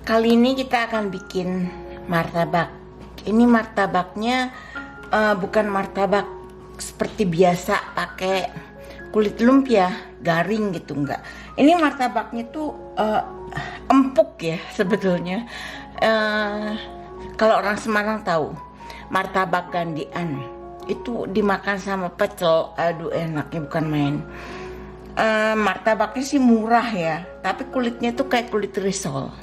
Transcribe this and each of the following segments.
Kali ini kita akan bikin martabak. Ini martabaknya bukan martabak seperti biasa pakai kulit lumpia garing gitu, enggak. Ini martabaknya tuh empuk ya sebetulnya. Kalau orang Semarang tahu martabak gandian itu dimakan sama pecel, aduh enaknya bukan main. Martabaknya sih murah ya, tapi kulitnya tuh kayak kulit risol.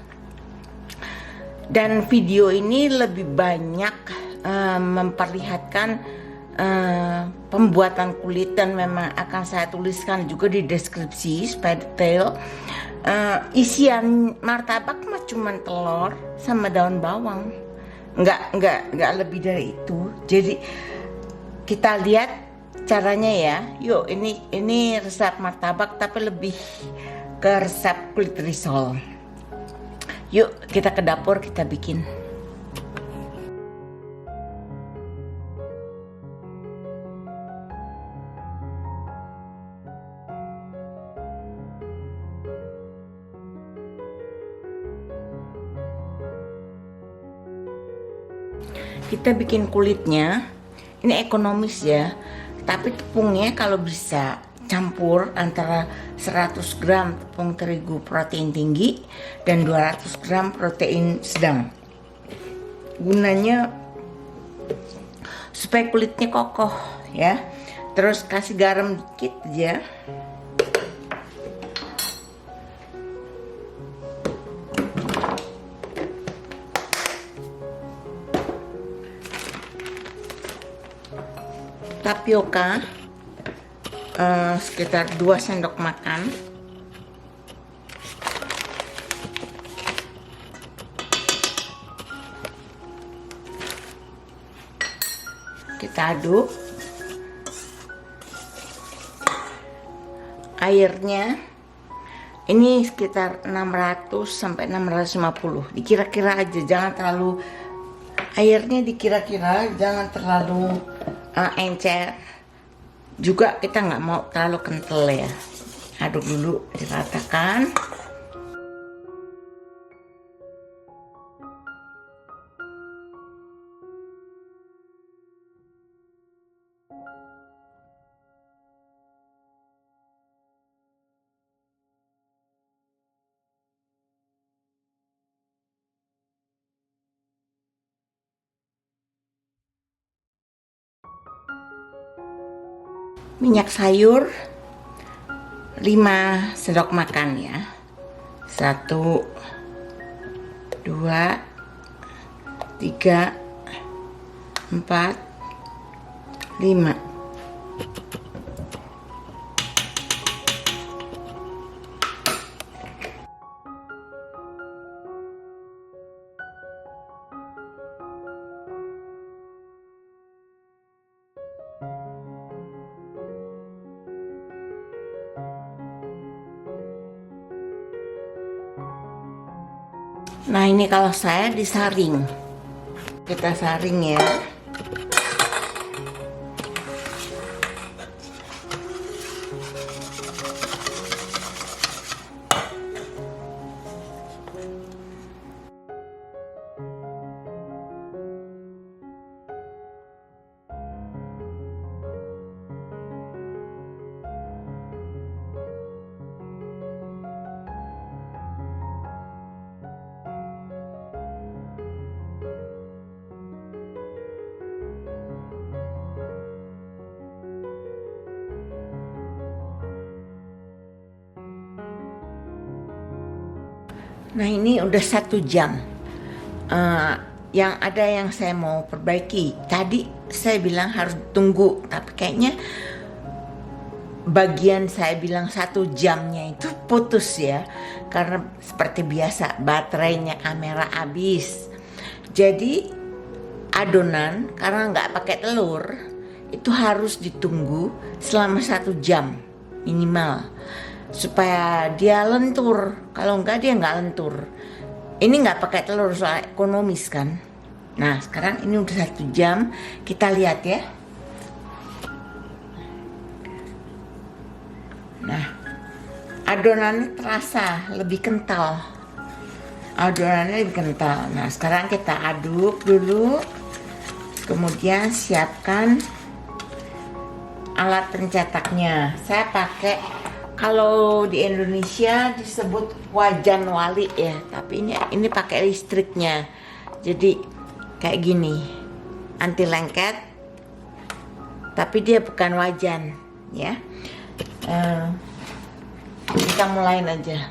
Dan video ini lebih banyak memperlihatkan pembuatan kulit, dan memang akan saya tuliskan juga di deskripsi supaya detail. Isian martabak mah cuma telur sama daun bawang, nggak lebih dari itu. Jadi kita lihat caranya ya. Yuk, ini resep martabak tapi lebih ke resep kulit risol. Yuk kita ke dapur, kita bikin. Kita bikin kulitnya, ini ekonomis ya, tapi tepungnya kalau bisa campur antara 100 gram tepung terigu protein tinggi dan 200 gram protein sedang. Gunanya supaya kulitnya kokoh ya. Terus kasih garam dikit aja. Tapioka sekitar 2 sendok makan. Kita aduk. Airnya ini sekitar 600 sampai 650. Dikira-kira aja, jangan terlalu, airnya dikira-kira, jangan terlalu encer. Juga kita nggak mau terlalu kental ya. Aduk dulu, diratakan. Minyak sayur 5 sendok makan ya. 1 2 3 4 5. Nah ini kalau saya disaring, kita saring ya. Nah ini udah 1 jam. Yang ada yang saya mau perbaiki. Tadi saya bilang harus tunggu, tapi kayaknya bagian saya bilang 1 jamnya itu putus ya. Karena seperti biasa baterainya kamera habis. Jadi adonan karena nggak pakai telur itu harus ditunggu selama 1 jam minimal, supaya dia lentur. Kalau enggak dia nggak lentur. Ini nggak pakai telur soal ekonomis kan. Nah sekarang ini udah 1 jam, kita lihat ya. Nah adonannya terasa lebih kental. adonannya lebih kental. Nah, sekarang kita aduk dulu, kemudian siapkan alat pencetaknya. Saya pakai, kalau di Indonesia disebut wajan wali ya, tapi ini pakai listriknya. Jadi kayak gini, anti lengket, tapi dia bukan wajan ya. Kita mulain aja.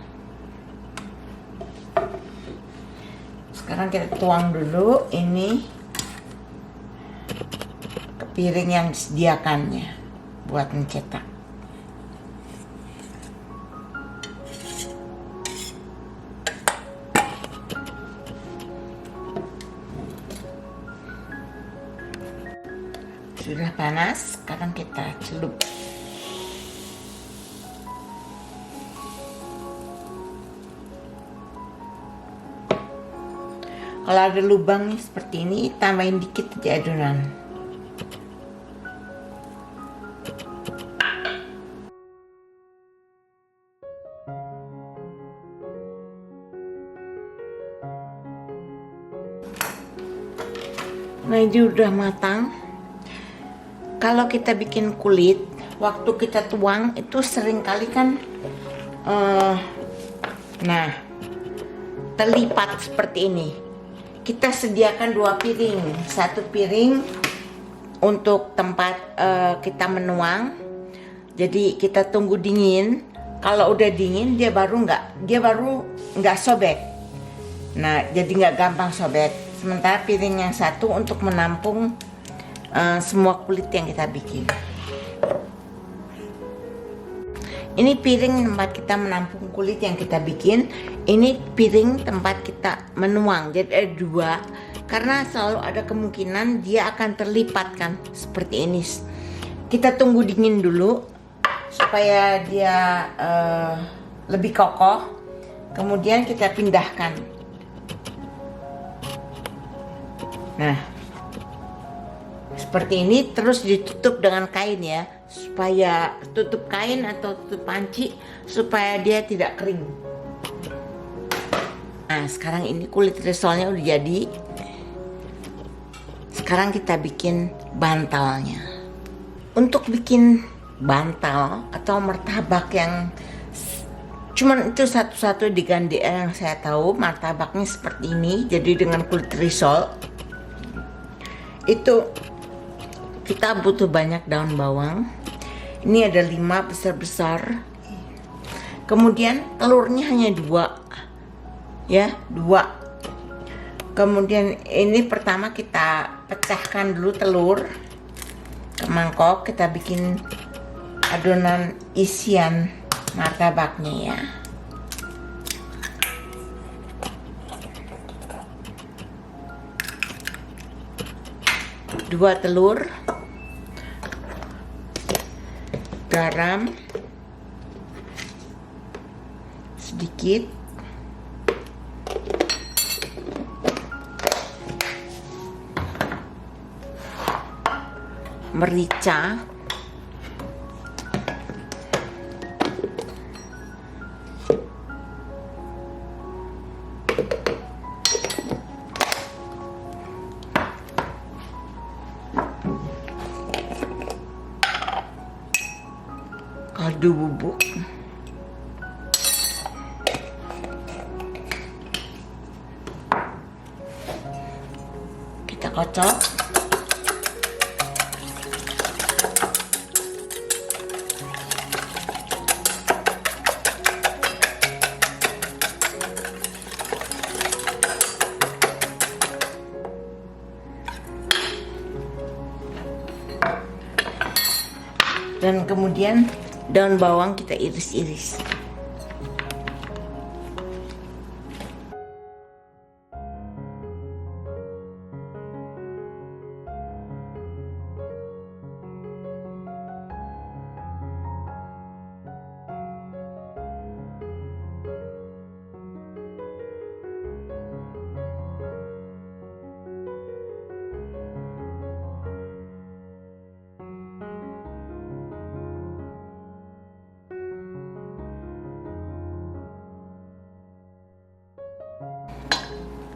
Sekarang kita tuang dulu ini ke piring yang disediakannya buat mencetak. Sudah panas, sekarang kita celup. Kalau ada lubang nih seperti ini, tambahin dikit aja adonan. Nah, ini udah matang. Kalau kita bikin kulit, waktu kita tuang itu sering kali kan nah, terlipat seperti ini. Kita sediakan 2 piring, 1 piring untuk tempat kita menuang. Jadi kita tunggu dingin. Kalau udah dingin dia baru nggak sobek. Nah, jadi nggak gampang sobek. Sementara piring yang satu untuk menampung semua kulit yang kita bikin. Ini piring tempat kita menampung kulit yang kita bikin. Ini piring tempat kita menuang. Jadi ada 2, karena selalu ada kemungkinan dia akan terlipat kan, seperti ini. Kita tunggu dingin dulu supaya dia lebih kokoh. Kemudian kita pindahkan. Nah, seperti ini, terus ditutup dengan kain ya, supaya tutup kain atau tutup panci supaya dia tidak kering. Nah, sekarang ini kulit risolnya udah jadi. Sekarang kita bikin bantalnya. Untuk bikin bantal atau martabak yang cuman itu satu-satu di Gandia yang saya tahu, martabaknya seperti ini, jadi dengan kulit risol. Itu kita butuh banyak daun bawang. Ini ada 5 besar-besar. Kemudian telurnya hanya 2 ya, 2. Kemudian ini pertama kita pecahkan dulu telur ke mangkok. Kita bikin adonan isian martabaknya ya. Dua telur, garam sedikit, merica, kaldu bubuk, kita kocok. Dan kemudian daun bawang kita iris-iris.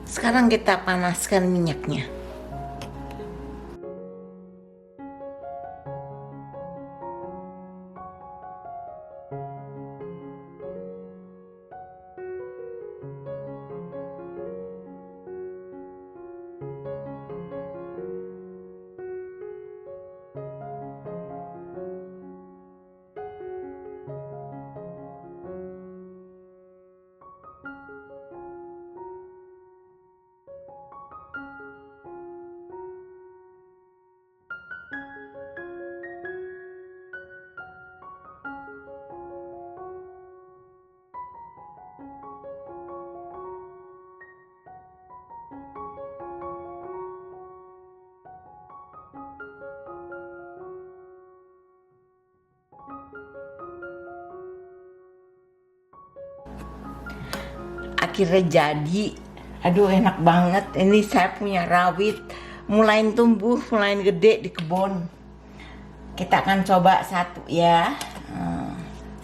Sekarang kita panaskan minyaknya. Akhirnya jadi. Aduh, enak banget. Ini saya punya rawit mulai tumbuh, mulai gede di kebun. Kita akan coba satu ya.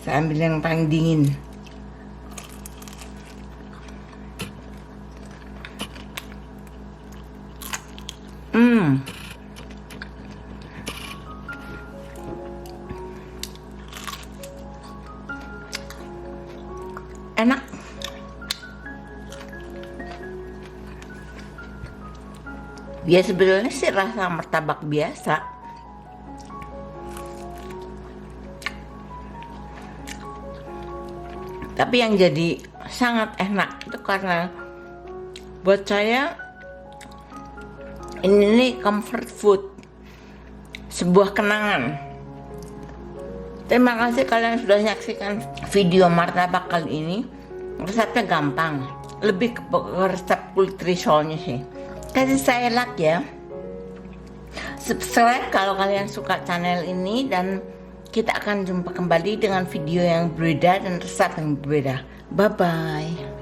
Saya ambil yang paling dingin. Enak. Ya sebenarnya sih rasa martabak biasa. Tapi yang jadi sangat enak itu karena buat saya ini comfort food, sebuah kenangan. Terima kasih kalian sudah menyaksikan video martabak kali ini. Resepnya gampang, lebih ke resep putri soalnya sih. Kasih saya like ya, subscribe kalau kalian suka channel ini, dan kita akan jumpa kembali dengan video yang berbeda dan resep yang berbeda. Bye bye.